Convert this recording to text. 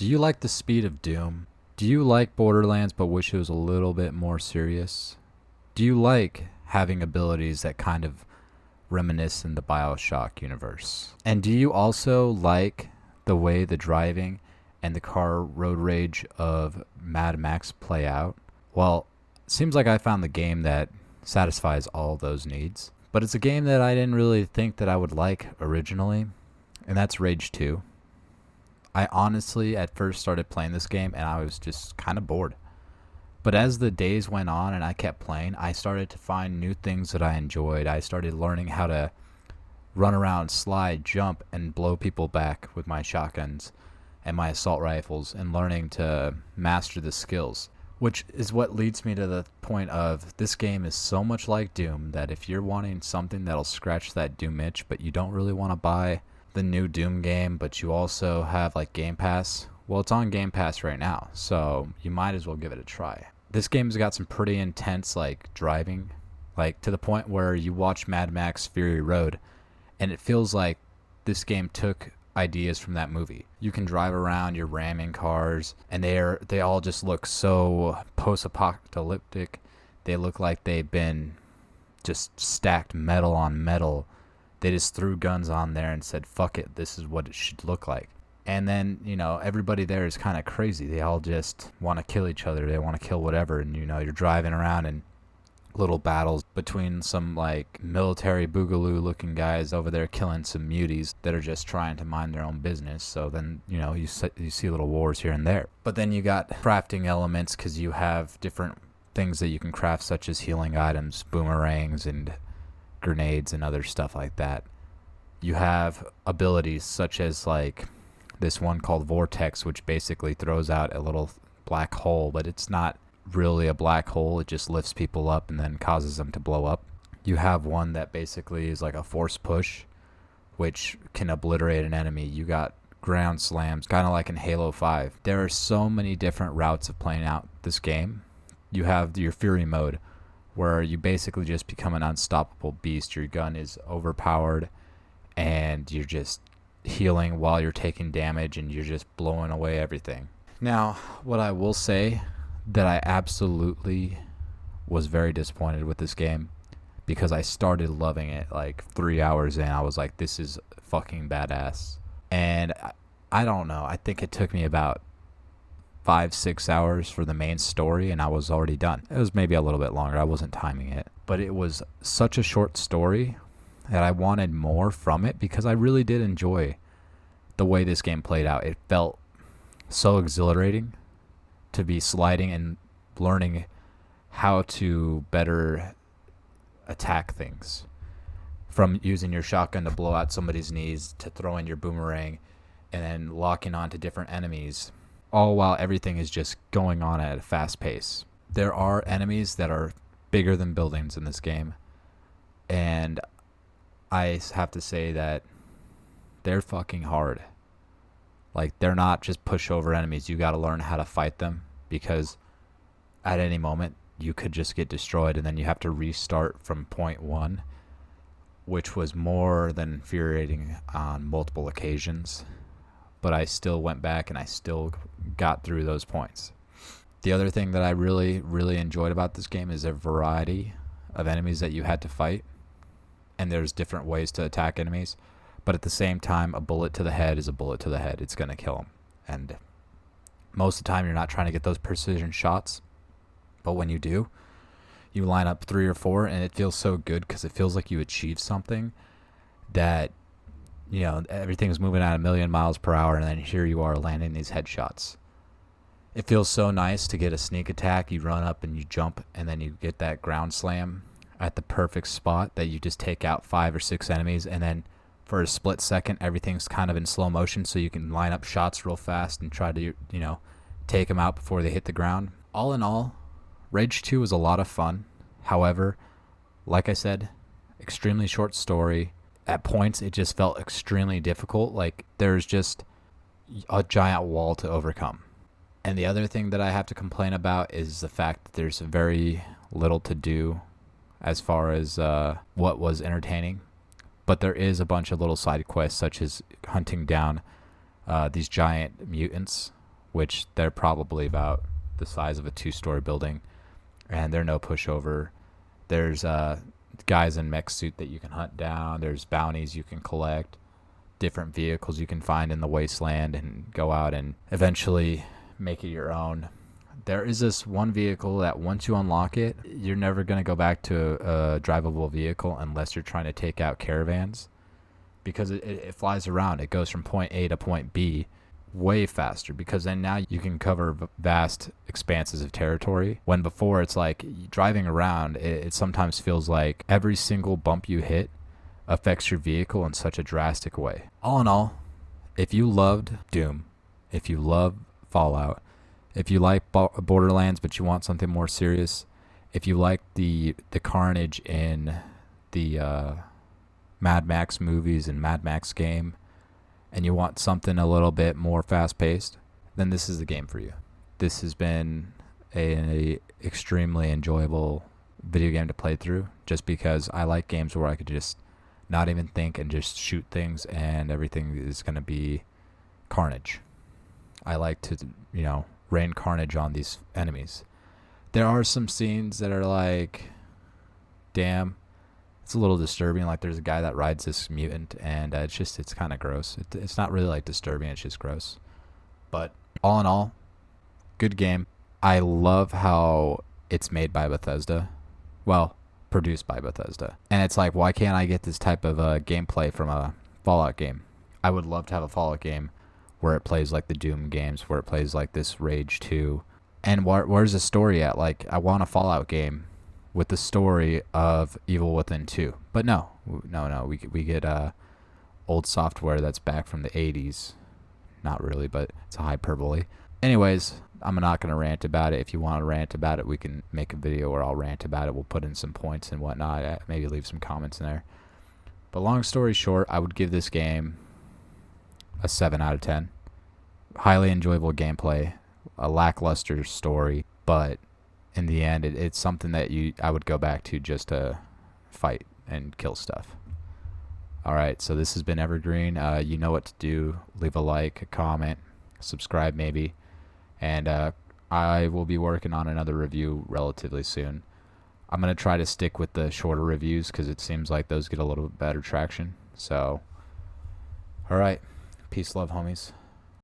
Do you like the speed of Doom? Do you like Borderlands but wish it was a little bit more serious? Do you like having abilities that kind of reminisce in the BioShock universe? And do you also like the way the driving and the car road rage of Mad Max play out? Well, it seems like I found the game that satisfies all those needs. But it's a game that I didn't really think that I would like originally, and that's Rage 2. I honestly at first started playing this game and I was just kind of bored. But as the days went on and I kept playing, I started to find new things that I enjoyed. I started learning how to run around, slide, jump, and blow people back with my shotguns and my assault rifles, and learning to master the skills. Which is what leads me to the point of this game is so much like Doom that if you're wanting something that'll scratch that Doom itch, but you don't really want to buy the new Doom game, but you also have like Game Pass, well, it's on Game Pass right now, so you might as well give it a try. This game's got some pretty intense like driving, like to the point where you watch Mad Max Fury Road and it feels like this game took ideas from that movie. You can drive around, you're ramming cars, and they all just look so post-apocalyptic. They look like they've been just stacked metal on metal. They just threw guns on there and said, fuck it, this is what it should look like. And then, everybody there is kind of crazy. They all just want to kill each other. They want to kill whatever. And, you're driving around and little battles between some like military boogaloo looking guys over there killing some muties that are just trying to mind their own business. So then you see little wars here and there, but then you got crafting elements because you have different things that you can craft, such as healing items, boomerangs, and grenades and other stuff like that. You have abilities such as like this one called Vortex, which basically throws out a little black hole, but it's not really a black hole. It just lifts people up and then causes them to blow up. You have one that basically is like a force push, which can obliterate an enemy. You got ground slams, kind of like in Halo 5. There are so many different routes of playing out this game. You have your Fury mode, where you basically just become an unstoppable beast. Your gun is overpowered and you're just healing while you're taking damage and you're just blowing away everything. Now, what I will say that I absolutely was very disappointed with this game, because I started loving it like 3 hours in. I was like, this is fucking badass. And I don't know. I think it took me about 5-6 hours for the main story and I was already done. It was maybe a little bit longer. I wasn't timing it. But it was such a short story that I wanted more from it, because I really did enjoy the way this game played out. It felt so exhilarating to be sliding and learning how to better attack things, from using your shotgun to blow out somebody's knees to throwing your boomerang and then locking on to different enemies, all while everything is just going on at a fast pace. There are enemies that are bigger than buildings in this game, and I have to say that they're fucking hard. Like, they're not just pushover enemies. You got to learn how to fight them, because at any moment you could just get destroyed and then you have to restart from point one, which was more than infuriating on multiple occasions. But I still went back and I still got through those points. The other thing that I really, really enjoyed about this game is a variety of enemies that you had to fight. And there's different ways to attack enemies. But at the same time, a bullet to the head is a bullet to the head. It's going to kill them. And most of the time, you're not trying to get those precision shots. But when you do, you line up 3 or 4, and it feels so good because it feels like you achieved something, that, everything's moving at 1,000,000 miles per hour, and then here you are landing these headshots. It feels so nice to get a sneak attack. You run up and you jump, and then you get that ground slam at the perfect spot that you just take out 5 or 6 enemies, and then for a split second, everything's kind of in slow motion, so you can line up shots real fast and try to, take them out before they hit the ground. All in all, Rage 2 was a lot of fun. However, like I said, extremely short story. At points, it just felt extremely difficult. Like, there's just a giant wall to overcome. And the other thing that I have to complain about is the fact that there's very little to do as far as what was entertaining. But there is a bunch of little side quests, such as hunting down these giant mutants, which they're probably about the size of a 2-story building, and they're no pushover. There's guys in mech suit that you can hunt down. There's bounties you can collect, different vehicles you can find in the wasteland and go out and eventually make it your own. There is this one vehicle that once you unlock it, you're never going to go back to a drivable vehicle unless you're trying to take out caravans, because it flies around. It goes from point A to point B way faster, because then now you can cover vast expanses of territory, when before it's like driving around, it sometimes feels like every single bump you hit affects your vehicle in such a drastic way. All in all, if you loved Doom, if you love Fallout, if you like Borderlands but you want something more serious, if you like the carnage in the Mad Max movies and Mad Max game, and you want something a little bit more fast-paced, then this is the game for you. This has been a extremely enjoyable video game to play through, just because I like games where I could just not even think and just shoot things and everything is going to be carnage. I like to, rain carnage on these enemies. There are some scenes that are like, damn, it's a little disturbing. Like there's a guy that rides this mutant, and it's kind of gross. It's not really like disturbing, it's just gross. But all in all, good game. I love how it's made by Bethesda. Well, produced by Bethesda. And it's like, why can't I get this type of gameplay from a Fallout game? I would love to have a Fallout game where it plays like the Doom games, where it plays like this Rage 2. And where's the story at? Like, I want a Fallout game with the story of Evil Within 2. But no. We get old software that's back from the 80s. Not really, but it's a hyperbole. Anyways, I'm not going to rant about it. If you want to rant about it, we can make a video where I'll rant about it. We'll put in some points and whatnot. Maybe leave some comments in there. But long story short, I would give this game a 7 out of 10. Highly enjoyable gameplay, a lackluster story, but in the end, it's something that I would go back to just to fight and kill stuff. All right, so this has been Evergreen. You know what to do. Leave a like, a comment, subscribe maybe, and I will be working on another review relatively soon. I'm going to try to stick with the shorter reviews because it seems like those get a little bit better traction. So, all right. Peace, love, homies.